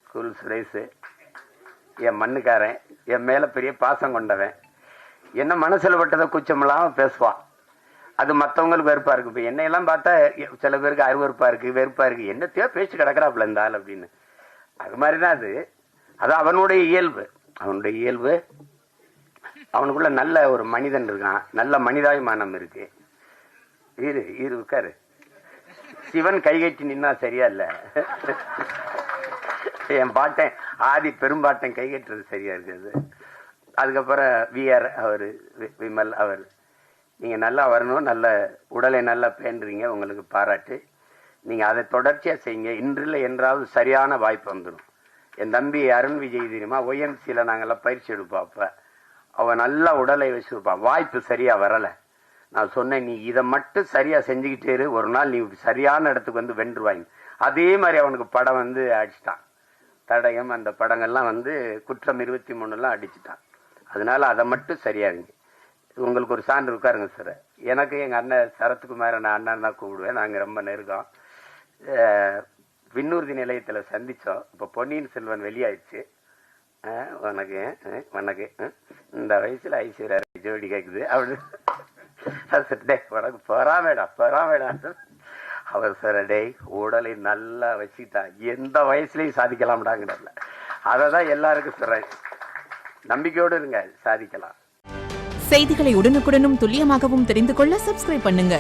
School Suresh, என் மண்ணுக்காரன், என் மேலே பெரிய பாசம் கொண்டவன். என்ன மனசில் பட்டதை கூச்சமெல்லாம் பேசுவான். அது மற்றவங்களுக்கு வெறுப்பாக இருக்கு. இப்போ என்னையெல்லாம் பார்த்தா சில பேருக்கு அருவறுப்பாக இருக்குது, வெறுப்பாக இருக்குது. என்னத்தையோ பேச்சு கிடக்கிறாப்புல இருந்தால் அப்படின்னு. அது மாதிரி தான் அது. அது அவனுடைய இயல்பு. அவனுடைய இயல்பு. அவனுக்குள்ள நல்ல ஒரு மனிதன் இருக்கான், நல்ல மனிதாபிமானம் இருக்கு. இரு உட்காரு. சிவன் கைகட்டி நின்னா சரியா இல்ல. என் பாட்டன் ஆதி பெரும்பாட்டன் கைகட்டுறது சரியா இருக்குது. அதுக்கப்புறம் விஆர் அவரு, விமல் அவர், நீங்க நல்லா வரணும், நல்ல உடலை நல்லா பேண்டுறீங்க, உங்களுக்கு பாராட்டு. நீங்க அதை தொடர்ச்சியா செய்யுங்க. இன்றில் என்றாவது சரியான வாய்ப்பு வந்துடும். என் தம்பி அருண் விஜய் தெரியுமா, ஒய்எம்சியில நாங்கெல்லாம் பயிற்சி எடுப்போம். அப்ப அவன் நல்லா உடலை வச்சிருப்பான். வாய்ப்பு சரியா வரல. நான் சொன்னேன், நீ இதை மட்டும் சரியா செஞ்சுக்கிட்டே இரு, ஒரு நாள் நீ சரியான இடத்துக்கு வந்து வென்றுவாங்க. அதே மாதிரி அவனுக்கு படம் வந்து அடிச்சுட்டான். தடயம் அந்த படங்கள்லாம் வந்து குற்றம் 23 அடிச்சுட்டான். அதனால அதை மட்டும் சரியாருங்க. உங்களுக்கு ஒரு சான்று உட்காருங்க சார். எனக்கு எங்கள் அண்ணன் சரத்குமார் நான் அண்ணன் தான் கூப்பிடுவேன். நாங்கள் ரொம்ப நெருக்கம். விண்ணூர்தி நிலையத்தில் சந்தித்தோம். இப்போ பொன்னியின் செல்வன் வெளியாயிடுச்சு. வணக்கம் இந்த வயசில் ஐஸ்வர்யா ஜோடி கேட்குது அப்படி. டே உனக்கு பொறாமேடா. அவர் சார், டே உடலை நல்லா வச்சுக்கிட்டா எந்த வயசுலையும் சாதிக்கலாம்டாங்கிறதுல அதை தான் எல்லாருக்கும் சொல்கிறேன். நம்பிக்கையோடு இருங்க, சாதிக்கலாம். செய்திகளை உடனுக்குடனும் துல்லியமாகவும் தெரிந்து கொள்ள சப்ஸ்கிரைப் பண்ணுங்க.